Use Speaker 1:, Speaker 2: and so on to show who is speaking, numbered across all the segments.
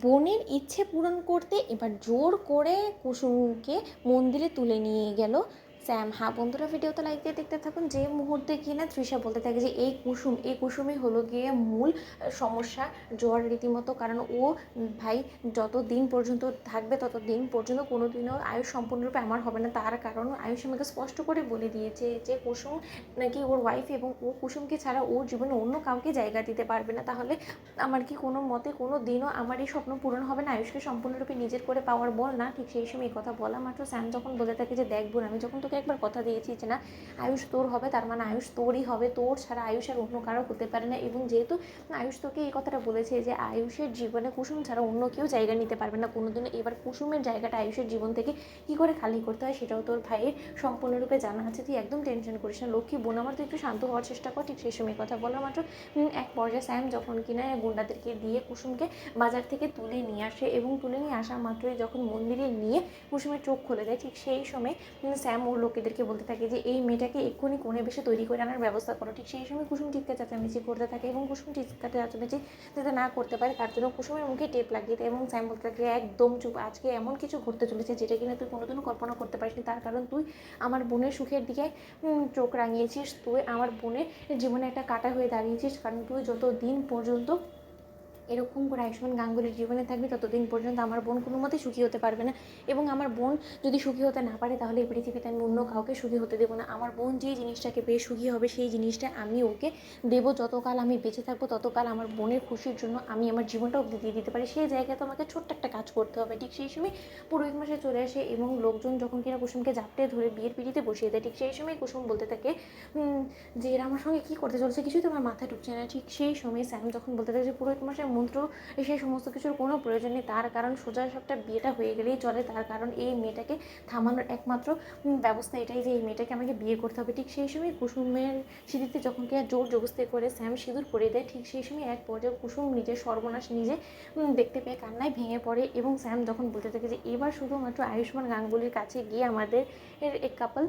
Speaker 1: বোনের ইচ্ছে পূরণ করতে এবার জোর করে কুসুমকে মন্দিরে তুলে নিয়ে গেল স্যাম। হ্যাঁ বন্ধুরা, ভিডিওতে লাইক দিয়ে দেখতে থাকুন। যে মুহূর্তে কিনা তৃষা বলতে থাকে যে এই কুসুমই হলো গিয়ে মূল সমস্যা জ্বর রীতিমতো, কারণ ও ভাই যত দিন পর্যন্ত থাকবে তত দিন পর্যন্ত কোনো দিনও আয়ুষ সম্পূর্ণরূপে আমার হবে না। তার কারণ আয়ুষ আমাকে স্পষ্ট করে বলে দিয়েছে যে কুসুম নাকি ওর ওয়াইফ, এবং ও কুসুমকে ছাড়া ওর জীবনে অন্য কাউকে জায়গা দিতে পারবে না। তাহলে আমার কি কোনো মতে কোনো দিনও আমার এই স্বপ্ন পূরণ হবে না? আয়ুষকে সম্পূর্ণরূপে নিজের করে পাওয়ার বল না। ঠিক সেই সময় এই কথা বলা মাত্র স্যাম যখন বলে থাকে যে দেখ বোন, আমি যখন তোকে একবার কথা দিয়েছি যে না আয়ুষ তোর হবে, তার মানে আয়ুষ তোরই হবে, তোর ছাড়া আয়ুষ আর অন্য কারো হতে পারে না। এবং যেহেতু আয়ুষ তোকে এই কথাটা বলেছে যে আয়ুষের জীবনে কুসুম ছাড়া অন্য কেউ জায়গা নিতে পারবে না কোনোদিনও, এবার কুসুমের জায়গাটা আয়ুষের জীবন থেকে কী করে খালি করতে হয় সেটাও তোর ভাইয়ের সম্পূর্ণরূপে জানা আছে। তুই একদম টেনশন করিস না লক্ষ্মী বোন আমার, তুই একটু শান্ত হওয়ার চেষ্টা কর। ঠিক সেই সময় কথা বলা মাত্র এক পর্যায়ে স্যাম যখন কিনা গুন্ডাদেরকে দিয়ে কুসুমকে বাজার থেকে তুলে নিয়ে আসে, এবং তুলে নিয়ে আসা মাত্রই যখন মন্দিরে নিয়ে কুসুমের চোখ খুলে দেয়, ঠিক সেই সময় স্যাম ওর লোকেদেরকে বলতে থাকে যে এই মেয়েটাকে এক্ষুনি কোণে বেশি তৈরি করে আনার ব্যবস্থা করো। ঠিক সেই সময় কুসুম চিৎকার চেঁচামেচি করতে থাকে, এবং কুসুম চিৎকার চেঁচামেচি যাতে না করতে পারে তার জন্য কুসুমের মুখে টেপ লাগিয়ে দেয়, এবং স্যাম বলতে থাকে একদম চুপ, আজকে এমন কিছু ঘটতে চলেছে যেটা কিনা তুই কোনোদিনও কল্পনা করতে পারিসনি। তার কারণ তুই আমার বোনের সুখের দিকে চোখ রাঙিয়েছিস, তুই আমার বোনের জীবনে একটা কাঁটা হয়ে দাঁড়িয়েছিস, কারণ তুই যত দিন পর্যন্ত এরকম করে আয়ুষ্মান গাঙ্গুলির জীবনে থাকবে ততদিন পর্যন্ত আমার বোন কোনো মতেই সুখী হতে পারবে না। এবং আমার বোন যদি সুখী হতে না পারে তাহলে এই পৃথিবীতে আমি অন্য কাউকে সুখী হতে দেবো না। আমার বোন যে জিনিসটাকে পেয়ে সুখী হবে সেই জিনিসটা আমি ওকে দেবো। যতকাল আমি বেঁচে থাকবো ততকাল আমার বোনের খুশির জন্য আমি আমার জীবনটা অবধি দিয়ে দিতে পারি। সেই জায়গায় তো আমাকে ছোট্ট একটা কাজ করতে হবে। ঠিক সেই সময় পুরোহিত মশাই চলে আসে, এবং লোকজন যখন কিনা কুসুমকে জাপটে ধরে বিয়ের পিড়িতে বসিয়ে দেয়, ঠিক সেই সময় কুসুম বলতে থাকে যে এরা আমার সঙ্গে কী করতে চলছে, কিছুই তো আমার মাথায় ঢুকছে না। ঠিক সেই সময় স্যাম যখন বলতে থাকে যে পুরোহিত মশাই মন্ত্র সেই সমস্ত কিছুর কোনো প্রয়োজন নেই, তার কারণ সোজা সবটা বিয়েটা হয়ে গেলেই চলে। তার কারণ এই মেয়েটাকে থামানোর একমাত্র ব্যবস্থা এটাই যে এই মেয়েটাকে আমাকে বিয়ে করতে হবে। ঠিক সেই সময় কুসুমের সিঁড়িতে যখন কিনা জোর জবস্তি করে স্যাম সিঁদুর পরিয়ে দেয়, ঠিক সেই সময় এক পর্যায়ে কুসুম নিজের সর্বনাশ নিজে দেখতে পেয়ে কান্নায় ভেঙে পড়ে। এবং স্যাম যখন বলতে থাকে যে এবার শুধুমাত্র আয়ুষ্মান গাঙ্গুলির কাছে গিয়ে আমাদের এক কাপল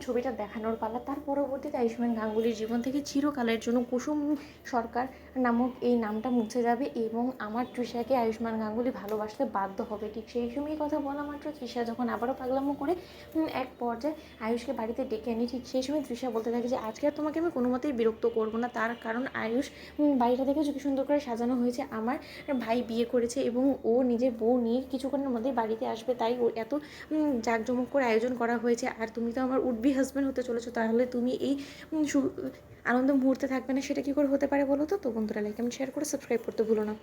Speaker 1: ছবিটা দেখানোর পালা। তার পরবর্তীতে আয়ুষ্মান গাঙ্গুলির জীবন থেকে চিরকালের জন্য কুসুম সরকার নামক এই নামটা মুছে যাবে, এবং আমার তৃষাকে আয়ুষ্মান গাঙ্গুলি ভালোবাসতে বাধ্য হবে। ঠিক সেই সময় কথা বলা মাত্র তৃষা যখন আবারও পাগলামো করে এক পর্যায়ে আয়ুষকে বাড়িতে ডেকে আনি, ঠিক সেই সময় তৃষা বলতে থাকে যে আজকে আর তোমাকে আমি কোনো মতেই বিরক্ত করবো না। তার কারণ আয়ুষ বাড়িটা দেখে কি সুন্দর করে সাজানো হয়েছে, আমার ভাই বিয়ে করেছে এবং ও নিজের বউ নিয়ে কিছুক্ষণের মধ্যেই বাড়িতে আসবে, তাই ও এত জাঁকজমক করে আয়োজন করা হয়েছে। আর তুমি তো আমার উড বি হাজব্যান্ড হতে চলেছো, তাহলে তুমি এই আনন্দ মুহূর্তে থাকবে না সেটা কী করে হতে পারে বলো তো? তো বন্ধুরা লাইক কমেন্ট শেয়ার করে সাবস্ক্রাইব করতে ভুলো না।